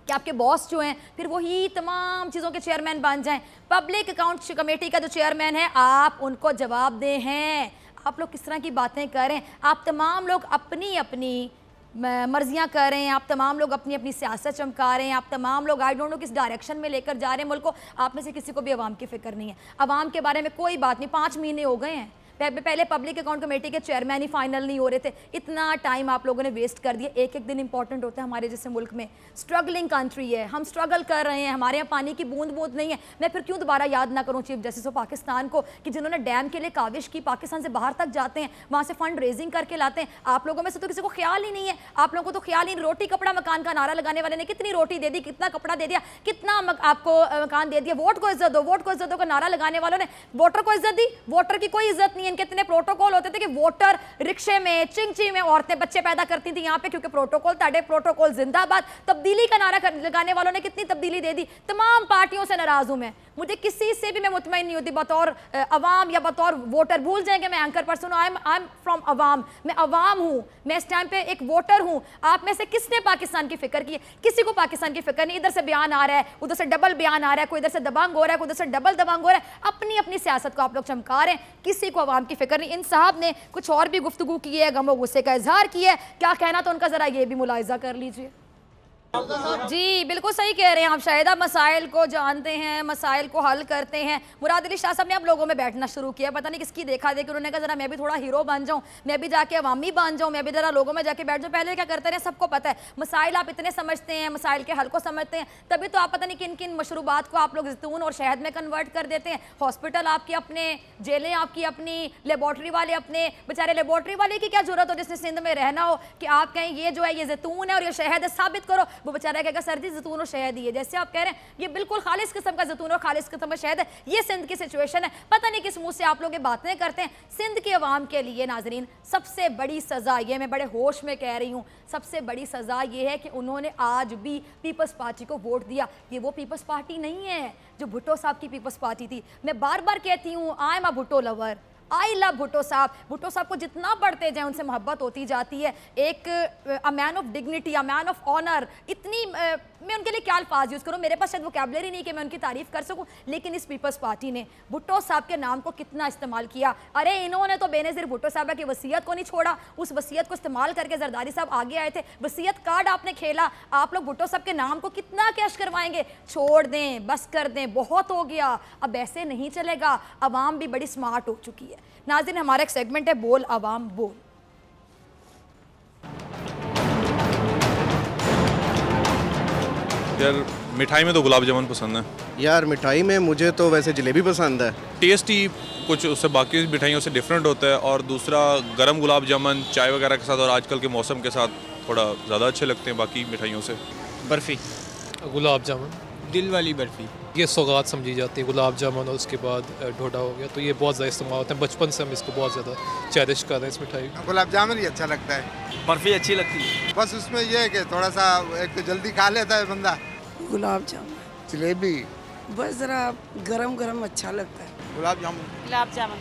कि आपके बॉस जो हैं फिर वही तमाम चीज़ों के चेयरमैन बन जाएं। पब्लिक अकाउंट कमेटी का जो चेयरमैन है, आप उनको जवाब दे हैं। आप लोग किस तरह की बातें कर रहे हैं? आप तमाम लोग अपनी अपनी मर्जियाँ कर रहे हैं, आप तमाम लोग अपनी अपनी सियासत चमका रहे हैं, आप तमाम लोग आई डोंट नो किस डायरेक्शन में लेकर जा रहे हैं मुल्क को। आप में से किसी को भी अवाम की फ़िक्र नहीं है। अवाम के बारे में कोई बात नहीं। 5 महीने हो गए हैं, पहले पब्लिक अकाउंट कमेटी के चेयरमैन ही फाइनल नहीं हो रहे थे। इतना टाइम आप लोगों ने वेस्ट कर दिया। एक एक दिन इंपॉर्टेंट होता है हमारे जैसे मुल्क में। स्ट्रगलिंग कंट्री है, हम स्ट्रगल कर रहे हैं, हमारे यहाँ पानी की बूंद बूंद नहीं है। मैं फिर क्यों दोबारा याद ना करूँ चीफ जस्टिस ऑफ पाकिस्तान को कि जिन्होंने डैम के लिए काविश की, पाकिस्तान से बाहर तक जाते हैं, वहाँ से फंड रेजिंग करके लाते हैं। आप लोगों में से तो किसी को ख्याल ही नहीं है। आप लोगों को तो ख्याल ही, रोटी कपड़ा मकान का नारा लगाने वाले ने कितनी रोटी दे दी, कितना कपड़ा दे दिया, कितना आपको मकान दे दिया। वोट को इज्जत दो, वोट को इज्जत दो का नारा लगाने वालों ने वोटर को इज्जत दी। वोटर की कोई इज्जत नहीं है। इनके इतने प्रोटोकॉल होते थे कि वोटर रिक्शे में, चिंची में औरतें बच्चे पैदा करती थी यहाँ पे, क्योंकि प्रोटोकॉल ताड़े, प्रोटोकॉल जिंदाबाद। तब्दीली का नारा लगाने वालों ने कितनी तब्दीली दे दी। तमाम पार्टियों से नाराज हूं मैं, मुझे किसी से भी मैं मुतमईन नहीं होती बतौर अवाम या बतौर वोटर। भूल जाएंगे मैं एंकर पर्सन हूं, आई एम फ्रॉम अवाम, मैं अवाम हूं, मैं इस टाइम पे एक वोटर हूं। आप में से किसने पाकिस्तान की फिक्र की है? किसी को पाकिस्तान की फिक्र नहीं। इधर से बयान आ रहा है, उधर से डबल बयान आ रहा है, कोई इधर से दबंग हो रहा है, कोई उधर से डबल दबंग हो रहा है। अपनी अपनी सियासत को आप लोग चमका रहे हैं, किसी को अवाम की फिक्र नहीं। इन साहब ने कुछ और भी गुफ्तगू की है, गमो गुस्से का इजहार किया है। क्या कहना तो उनका जरा ये भी मुलाहिजा कर लीजिए। जी बिल्कुल सही कह रहे हैं आप शाहिदा, मसाइल को जानते हैं, मसाइल को हल करते हैं। मुराद अली शाह साहब ने अब लोगों में बैठना शुरू किया, पता नहीं किसकी देखा देखी उन्होंने कहा जरा मैं भी थोड़ा हीरो बन जाऊं, मैं भी जाके अवामी बन जाऊं, मैं भी जरा लोगों में जाके बैठ जाऊं। पहले क्या करते रहे, सबको पता है मसाइल आप इतने समझते हैं, मसाइल के हल को समझते हैं, तभी तो आप पता नहीं किन किन मशरूबात को आप लोग जैतून और शहद में कन्वर्ट कर देते हैं। हॉस्पिटल आपकी अपने, जेलें आपकी अपनी, लेबॉर्ट्री वाले अपने। बेचारे लेबॉर्ट्री वाले की क्या जरूरत हो जिसने सिंध में रहना हो कि आप कहें ये जो है ये जैतून है और ये शहद है, साबित करो। वो बेचारा कहेगा सर जी जैतून और शहद ही है। जैसे आप कह रहे हैं ये बिल्कुल खालिस किस्म का जैतून और खालिस किस्म का शहद है। ये सिंध की सिचुएशन है। पता नहीं किस मुंह से आप लोग ये बातें करते हैं। सिंध के अवाम के लिए नाजरीन सबसे बड़ी सज़ा ये, मैं बड़े होश में कह रही हूँ, सबसे बड़ी सज़ा ये है कि उन्होंने आज भी पीपल्स पार्टी को वोट दिया। ये वो पीपल्स पार्टी नहीं है जो भुट्टो साहब की पीपल्स पार्टी थी। मैं बार बार कहती हूँ I am a Bhutto lover, I love Bhutto साहब। भुट्टो साहब को जितना बढ़ते जाए उनसे मोहब्बत होती जाती है। एक a man of dignity, a man of honour, इतनी मैं उनके लिए क्या अल्फाज यूज़ करूँ, मेरे पास शायद वोकैबुलरी नहीं कि मैं उनकी तारीफ़ कर सकूँ। लेकिन इस पीपल्स पार्टी ने भुट्टो साहब के नाम को कितना इस्तेमाल किया। अरे इन्होंने तो बेनज़ीर भुट्टो साहब की वसीयत को नहीं छोड़ा, उस वसीयत को इस्तेमाल करके जरदारी साहब आगे आए थे। वसीयत कार्ड आपने खेला, आप लोग भुट्टो साहब के नाम को कितना कैश करवाएंगे। छोड़ दें, बस कर दें, बहुत हो गया, अब ऐसे नहीं चलेगा। अवाम भी बड़ी स्मार्ट हो चुकी है। नाज़रीन हमारा एक सेगमेंट है बोल अवाम बोल। यार मिठाई में तो गुलाब जामुन पसंद है। यार मिठाई में मुझे तो वैसे जलेबी पसंद है। टेस्ट ही कुछ उससे बाकी मिठाइयों से डिफरेंट होता है। और दूसरा गरम गुलाब जामुन चाय वगैरह के साथ और आजकल के मौसम के साथ थोड़ा ज़्यादा अच्छे लगते हैं बाकी मिठाइयों से। बर्फ़ी, गुलाब जामुन, दिल वाली बर्फ़ी। یہ سوغات سمجھی جاتی ہے، گلاب جامن اور اس کے بعد ڈھوڈا ہو گیا، تو یہ بہت زیادہ استعمال ہوتے ہیں، بچپن سے ہم اس کو بہت زیادہ چیریش کر رہے ہیں اس مٹھائی کو۔ گلاب جامن ہی اچھا لگتا ہے، برفی اچھی لگتی ہے، بس اس میں یہ ہے کہ تھوڑا سا ایک تو جلدی کھا لیتا ہے بندہ۔ گلاب جامن، جلیبی، بس ذرا گرم گرم اچھا لگتا ہے۔ گلاب جامن، گلاب جامن،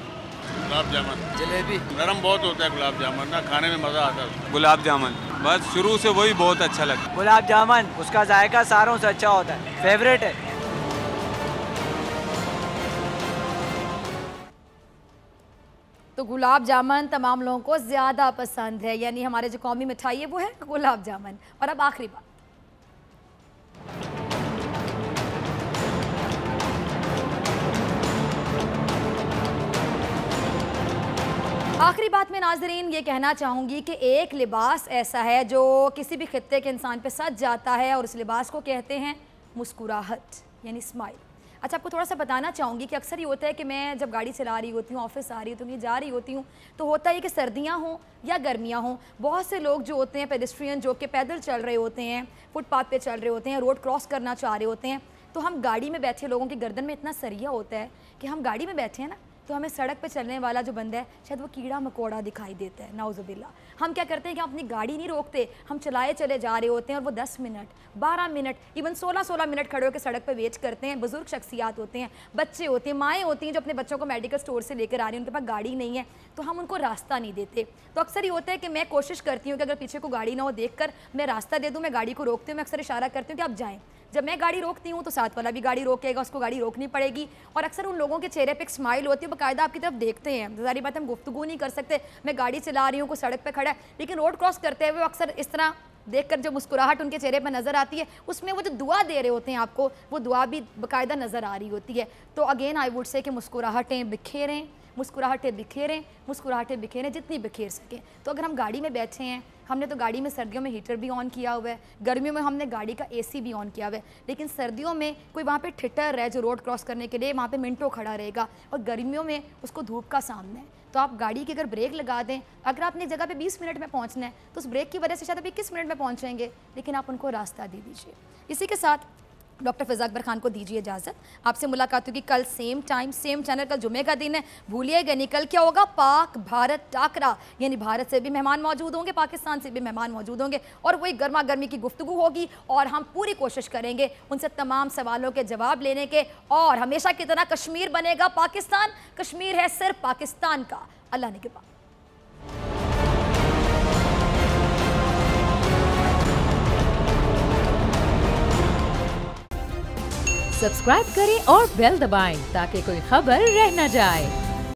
گلاب جامن، جلیبی، نرم بہت ہوتا ہے گلاب جامن نا، کھانے میں مزہ آتا ہے۔ گلاب جامن بس شروع سے وہی بہت اچھا لگتا ہے۔ گلاب جامن اس کا ذائقہ ساروں سے اچھا ہوتا ہے، فیوریٹ ہے۔ تو گلاب جامن تمام لوگوں کو زیادہ پسند ہے، یعنی ہمارے جو قومی مٹھائی ہے وہ ہے گلاب جامن۔ اور اب آخری بات، میں ناظرین یہ کہنا چاہوں گی کہ ایک لباس ایسا ہے جو کسی بھی خطے کے انسان پہ سج جاتا ہے، اور اس لباس کو کہتے ہیں مسکراہٹ، یعنی اسمائل۔ اچھا، آپ کو تھوڑا سا بتانا چاہوں گی کہ اکثر یہ ہوتا ہے کہ میں جب گاڑی چلا رہی ہوتی ہوں، آفس آ رہی ہوتی ہوں، یہ جا رہی ہوتی ہوں، تو ہوتا ہے کہ سردیاں ہوں یا گرمیاں ہوں، بہت سے لوگ جو ہوتے ہیں پیڈسٹرین جو کہ پیدل چل رہے ہوتے ہیں، فٹ پاتھ پہ چل رہے ہوتے ہیں، روڈ کراس کرنا چاہ رہے ہوتے ہیں، تو ہم گاڑی میں بیٹھے لوگوں کی گردن میں اتنا سریا ہوتا ہے کہ ہم گاڑی میں بیٹھے ہیں نا، تو ہمیں سڑک پہ چلنے والا جو بندہ ہے شاید وہ کیڑا مکوڑا دکھائی دیتا ہے، نعوذ باللہ۔ ہم کیا کرتے ہیں کہ ہم اپنی گاڑی نہیں روکتے، ہم چلائے چلے جا رہے ہوتے ہیں، اور وہ 10 منٹ 12 منٹ ایون 16 منٹ کھڑے ہو کے سڑک پہ ویٹ کرتے ہیں۔ بزرگ شخصیات ہوتے ہیں، بچے ہوتے ہیں، مائیں ہوتی ہیں جو اپنے بچوں کو میڈیکل سٹور سے لے کر آ رہی ہیں، ان کے پاس گاڑی نہیں ہے تو ہم ان کو راستہ نہیں دیتے۔ تو اکثر یہ ہوتا ہے کہ میں کوشش کرتی ہوں کہ اگر پیچھے کو گاڑی نہ ہو دیکھ کر میں راستہ دے دوں، میں گاڑی کو روکتی ہوں، میں اکثر اشارہ کرتی ہوں کہ آپ جائیں۔ جب میں گاڑی روکتی ہوں تو ساتھ والا بھی گاڑی روکے گا، اس کو گاڑی روکنی پڑے گی، اور اکثر ان لوگوں کے چہرے پہ ایک اسمائل ہوتی ہے، باقاعدہ آپ کی طرف دیکھتے ہیں۔ ظاہری بات ہے ہم گفتگو نہیں کر سکتے، میں گاڑی چلا رہی ہوں، کوئی سڑک پہ کھڑا ہے، لیکن روڈ کراس کرتے ہوئے اکثر اس طرح دیکھ کر جو مسکراہٹ ان کے چہرے پہ نظر آتی ہے، اس میں وہ جو دعا دے رہے ہوتے ہیں آپ کو، وہ دعا بھی باقاعدہ نظر آ رہی ہوتی ہے۔ تو اگین آئی ووڈ سے کہ مسکراہٹیں بکھیریں، مسکراہٹیں بکھیریں، مسکراہٹیں بکھیریں جتنی بکھیر سکیں۔ تو اگر ہم گاڑی میں بیٹھے ہیں، ہم نے تو گاڑی میں سردیوں میں ہیٹر بھی آن کیا ہوا ہے، گرمیوں میں ہم نے گاڑی کا اے سی بھی آن کیا ہوا ہے، لیکن سردیوں میں کوئی وہاں پہ ٹھٹر ہے جو روڈ کراس کرنے کے لیے وہاں پہ منٹوں کھڑا رہے گا، اور گرمیوں میں اس کو دھوپ کا سامنا ہے۔ تو آپ گاڑی کی اگر بریک لگا دیں، اگر آپ نے جگہ پہ 20 منٹ میں پہنچنا ہے تو اس بریک کی وجہ سے شاید آپ 21 منٹ میں پہنچیں گے، لیکن آپ ان کو راستہ دے دیجیے۔ اسی کے ساتھ ڈاکٹر فضا اکبر خان کو دیجیے اجازت، آپ سے ملاقات ہوگی کل سیم ٹائم سیم چینل، کل جمعے کا دن ہے، بھولیے گا نہیں کل کیا ہوگا، پاک بھارت ٹاکرا، یعنی بھارت سے بھی مہمان موجود ہوں گے، پاکستان سے بھی مہمان موجود ہوں گے، اور وہی گرما گرمی کی گفتگو ہوگی، اور ہم پوری کوشش کریں گے ان سے تمام سوالوں کے جواب لینے کے، اور ہمیشہ کی طرح کشمیر بنے گا پاکستان، کشمیر ہے صرف پاکستان کا۔ اللہ نگہبان۔ سبسکرائب کریں اور بیل دبائیں تاکہ کوئی خبر رہ نہ جائے۔